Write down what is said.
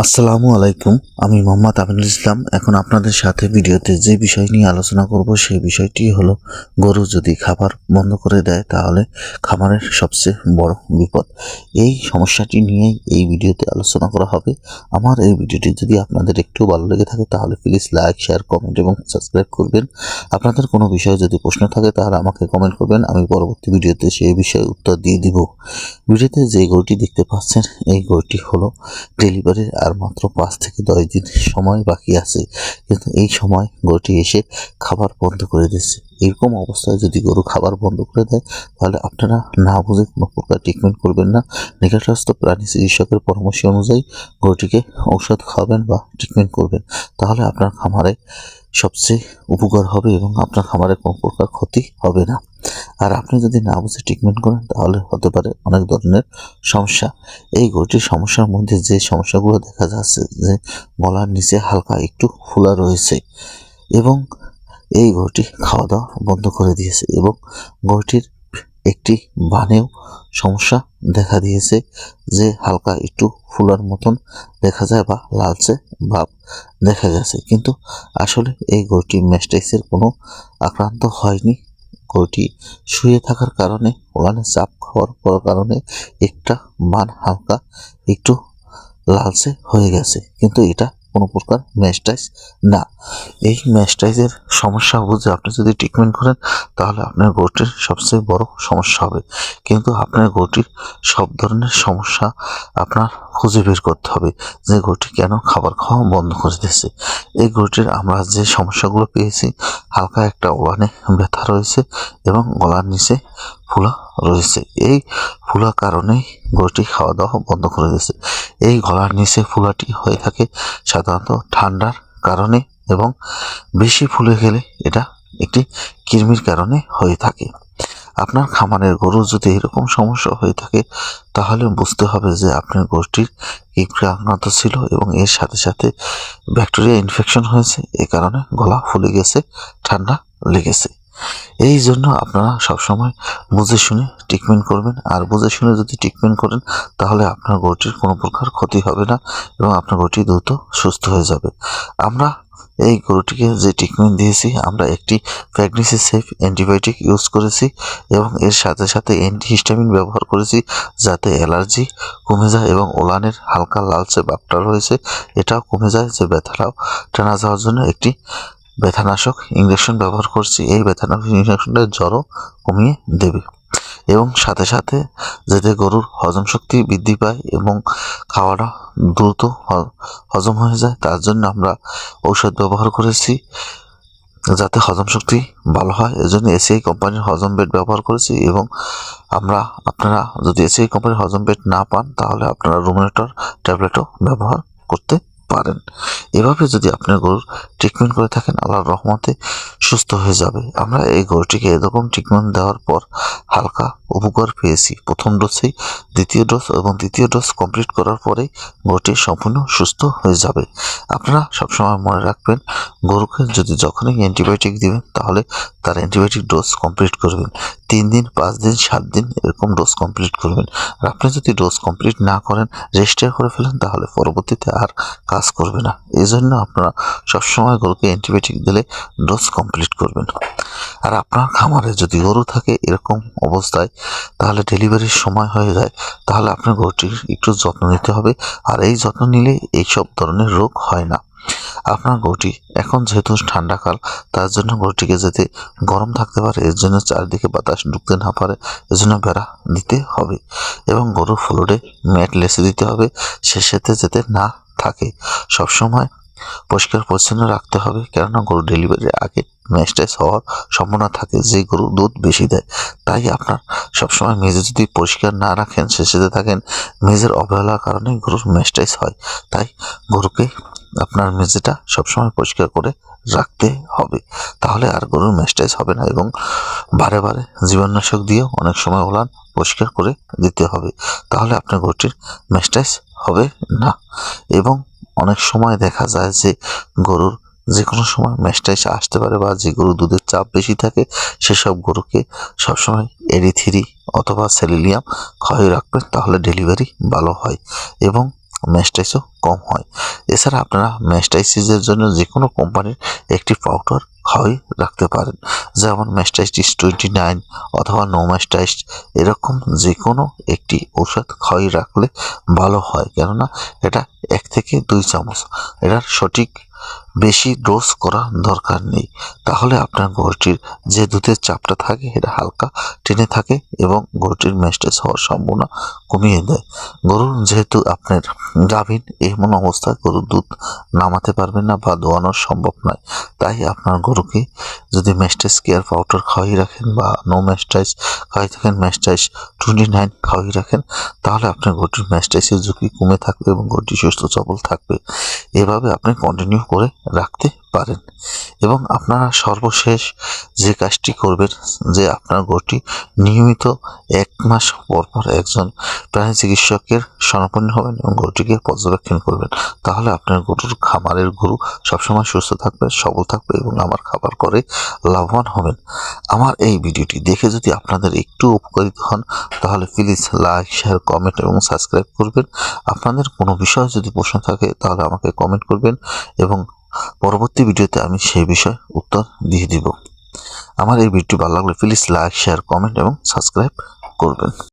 আসসালামু আলাইকুম। আমি মোহাম্মদ আমিনুল ইসলাম। এখন আপনাদের সাথে ভিডিওতে যে বিষয় নিয়ে আলোচনা করব সেই বিষয়টি হলো গরু যদি খাবার বন্ধ করে দেয় তাহলে খামারের সবচেয়ে বড় বিপদ। এই সমস্যাটি নিয়েই এই ভিডিওতে আলোচনা করা হবে। আমার এই ভিডিওটি যদি আপনাদের একটু ভালো লেগে থাকে তাহলে প্লিজ লাইক, শেয়ার, কমেন্ট এবং সাবস্ক্রাইব করবেন। আপনাদের কোনো বিষয়ে যদি প্রশ্ন থাকে তাহলে আমাকে কমেন্ট করবেন, আমি পরবর্তী ভিডিওতে সেই বিষয়ে উত্তর দিয়ে দিব। ভিডিওতে যে গরুটি দেখতে পাচ্ছেন এই গরুটি হলো ডেলিভারির আর মাত্র 5 থেকে 10 দিন সময় বাকি আছে, কিন্তু এই সময় গরুটি এসে খাবার বন্ধ করে দিচ্ছে। এরকম অবস্থায় যদি গরু খাবার বন্ধ করে দেয় তাহলে আপনারা না বুঝে কোনো প্রকার ট্রিটমেন্ট করবেন না। নিকটস্থ প্রাণী চিকিৎসকের পরামর্শ অনুযায়ী গরুটিকে ঔষধ খাওয়াবেন বা ট্রিটমেন্ট করবেন, তাহলে আপনার খামারে সবচেয়ে উপকার হবে এবং আপনার খামারে কোনো প্রকার ক্ষতি হবে না। আর আপনি যদি না বুঝে ট্রিটমেন্ট করেন তাহলে হতে পারে অনেক ধরনের সমস্যা। এই গরুটির সমস্যার মধ্যে যে সমস্যাগুলো দেখা যাচ্ছে যে গলার নিচে হালকা একটু ফোলা রয়েছে এবং এই গরুটি খাওয়া দাওয়া বন্ধ করে দিয়েছে এবং গরুটির একটি বানেও সমস্যা দেখা দিয়েছে, যে হালকা একটু ফুলার মতন দেখা যায় বা লালচে ভাব দেখা গেছে, কিন্তু আসলে এই গরুটি ম্যাস্টাইসের কোনো আক্রান্ত হয়নি। গরুটি শুয়ে থাকার কারণে ওলানে চাপ খাওয়ার কারণে একটা বান হালকা একটু লালচে হয়ে গেছে, কিন্তু এটা কোনো প্রকার ম্যাস্টাইস না। এই ম্যাস্টাইজের সমস্যা বুঝে আপনি যদি ট্রিটমেন্ট করেন তাহলে আপনার গরুটির সবচেয়ে বড় সমস্যা হবে, কিন্তু আপনার গরুটির সব ধরনের সমস্যা আপনার খুঁজে বের করতে হবে যে গরুটি কেন খাবার খাওয়া বন্ধ করে দিয়েছে। এই গরুটির আমরা যে সমস্যাগুলো পেয়েছি, হালকা একটা ওলানে ব্যথা রয়েছে এবং গলার নিচে ফোলা রয়েছে। এই ফোলা কারণেই গরুটি খাওয়া দাওয়া বন্ধ করে দিয়েছে। এই গলার নিচে ফোলাটি হয়ে থাকে সাধারণত ঠান্ডার কারণে এবং বেশি ফুলে গেলে এটা একটি কৃমির কারণে হয়ে থাকে। আপনার খামারের গরু যদি এরকম সমস্যা হয়ে থাকে তাহলে বুঝতে হবে যে আপনার গরুটির কৃমি আক্রান্ত ছিল এবং এর সাথে সাথে ব্যাকটেরিয়া ইনফেকশন হয়েছে, এ কারণে গলা ফুলে গেছে, ঠান্ডা লেগেছে। এই জন্য আপনারা সবসময় বুঝে শুনে ট্রিটমেন্ট করবেন, আর বুঝে শুনে যদি ট্রিটমেন্ট করেন তাহলে আপনার গরুটির কোনো প্রকার ক্ষতি হবে না এবং আপনার গরুটি দ্রুত সুস্থ হয়ে যাবে। আমরা এই গরুটিকে যে ট্রিটমেন্ট দিয়েছি, আমরা একটি প্রেগন্যান্সি সেফ অ্যান্টিবায়োটিক ইউজ করেছি এবং এর সাথে সাথে অ্যান্টিহিস্টামিন ব্যবহার করেছি যাতে অ্যালার্জি কমে যায় এবং ওলানের হালকা লালচে ভাবটা রয়েছে এটাও কমে যায়, যে ব্যথাটাও টানা যাওয়ার জন্য একটি ব্যথানাশক ইঞ্জেকশন ব্যবহার করছি। এই ব্যথানাশক ইঞ্জেকশনটা জ্বরও কমিয়ে দেবে এবং সাথে সাথে যাতে গরুর হজম শক্তি বৃদ্ধি পায় এবং খাওয়াটা দ্রুত হজম হয়ে যায় তার জন্য আমরা ঔষধ ব্যবহার করেছি যাতে হজম শক্তি ভালো হয়। এজন্য এসিআই কোম্পানির হজম বেড ব্যবহার করেছি এবং আপনারা যদি এসিআই কোম্পানির হজম বেড না পান তাহলে আপনারা রুমিনেটর ট্যাবলেটও ব্যবহার করতে পারেন। এভাবে যদি আপনার গরুর ট্রিটমেন্ট করে থাকেন আল্লাহর রহমতে সুস্থ হয়ে যাবে। আমরা এই গরুটিকে এরকম ট্রিটমেন্ট দেওয়ার পর হালকা উপকার পেয়েছি প্রথম ডোজেই, দ্বিতীয় ডোজ এবং তৃতীয় ডোজ কমপ্লিট করার পরে গরুটি সম্পূর্ণ সুস্থ হয়ে যাবে। আপনারা সবসময় মনে রাখবেন, গরুকে যদি যখনই অ্যান্টিবায়োটিক দিবেন তাহলে তার অ্যান্টিবায়োটিক ডোজ কমপ্লিট করবেন। 3 দিন, 5 দিন, 7 দিন এরকম ডোজ কমপ্লিট করবেন। আর আপনি যদি ডোজ কমপ্লিট না করেন, রেজিস্টার করে ফেলেন, তাহলে পরবর্তীতে আর কাজ করবে না। এই জন্য আপনারা সবসময় গরুকে অ্যান্টিবায়োটিক দিলে ডোজ কমপ্লিট করবেন। আর আপনার খামারে যদি গরু থাকে এরকম অবস্থায় তাহলে ডেলিভারির সময় হয়ে যায়, তাহলে আপনার গরুটির একটু যত্ন নিতে হবে। আর এই যত্ন নিলে এইসব ধরনের রোগ হয় না। আপনার গরুটি এখন যেহেতু ঠান্ডাকাল তার জন্য গরুটিকে যাতে গরম থাকতে পারে এর জন্য চারদিকে বাতাস ঢুকতে না পারে এজন্য বেড়া দিতে হবে এবং গরুর ফ্লোরে ম্যাট লেসে দিতে হবে, সে সাথে যাতে না থাকে। সবসময় পরিষ্কার পরিচ্ছন্ন রাখতে হবে, কেননা গরু ডেলিভারির আগে ম্যাস্টাইস হওয়ার সম্ভাবনা থাকে যে গরু দুধ বেশি দেয়। তাই আপনার সবসময় মেজে যদি পরিষ্কার না রাখেন, শেষেতে থাকেন, মেজের অবহেলার কারণে গরুর ম্যাস্টাইস হয়। তাই গরুকে আপনার মেঝেটা সবসময় পরিষ্কার করে রাখতে হবে, তাহলে আর গরুর ম্যাস্টাইস হবে না এবং বারে বারে জীবাণুনাশক দিয়েও অনেক সময় ওলান পরিষ্কার করে দিতে হবে, তাহলে আপনার গরুটির ম্যাস্টাইস হবে না। এবং অনেক সময় দেখা যায় যে গরুর যে কোনো সময় ম্যাস্টাইস আসতে পারে বা যে গরু দুধের চাপ বেশি থাকে সেসব গরুকে সবসময় এরি3 অথবা সেলিলিয়াম খাইয়ে রাখবেন, তাহলে ডেলিভারি ভালো হয় এবং ম্যাস্টাইসও কম হয়। এছাড়া আপনারা ম্যাস্টাইসিসের জন্য যে কোনো কোম্পানির একটি পাউডার খাওয়াই রাখতে পারেন, যেমন ম্যাস্টাইসিস 29 অথবা নো ম্যাস্টাইস, এরকম যে কোনো একটি ঔষধ খাওয়াই রাখলে ভালো হয়। কেননা এটা 1 থেকে 2 চামচ, এটার সঠিক বেশি ডোজ করা দরকার নেই। তাহলে আপনার গরুটির যে দুধের চাপটা থাকে এটা হালকা টেনে থাকে এবং গরুটির ম্যাস্টাইস হওয়ার সম্ভাবনা কমিয়ে দেয়। গরুর যেহেতু আপনার গাভীন, এমন অবস্থায় গরুর দুধ নামাতে পারবেন না বা দোয়ানো সম্ভব নয়। তাই আপনার গরুকে যদি ম্যাস্টাইস কেয়ার পাউডার খাওয়াই রাখেন বা নো ম্যাস্টাইস খাওয়াই থাকেন, ম্যাস্টাইস 29 খাওয়াই রাখেন, তাহলে আপনার গরুটির ম্যাস্টাইসের ঝুঁকি কমে থাকবে এবং গরুটি সুস্থ সবল থাকবে। এভাবে আপনি কন্টিনিউ করে রাখতে পারেন। এবং আপনারা সর্বশেষ যে কাজটি করবেন, যে আপনার গরুটি নিয়মিত 1 মাস পর পর একজন প্রাণী চিকিৎসকের শরণাপন্ন হবেন এবং গরুটিকে পর্যবেক্ষণ করবেন। তাহলে আপনার গরুর খামারের গরু সবসময় সুস্থ থাকবে, সবল থাকবে এবং আমার খাবার করে লাভবান হবেন। আমার এই ভিডিওটি দেখে যদি আপনাদের একটু উপকারিত হন, তাহলে প্লিজ লাইক, শেয়ার, কমেন্ট এবং সাবস্ক্রাইব করবেন। আপনাদের কোনো বিষয় যদি প্রশ্ন থাকে তাহলে আমাকে কমেন্ট করবেন এবং পরবর্তী ভিডিওতে আমি সেই বিষয়ে উত্তর দিয়ে দিব। আমার এই ভিডিওটি ভালো লাগলে প্লিজ লাইক, শেয়ার, কমেন্ট এবং সাবস্ক্রাইব করবেন।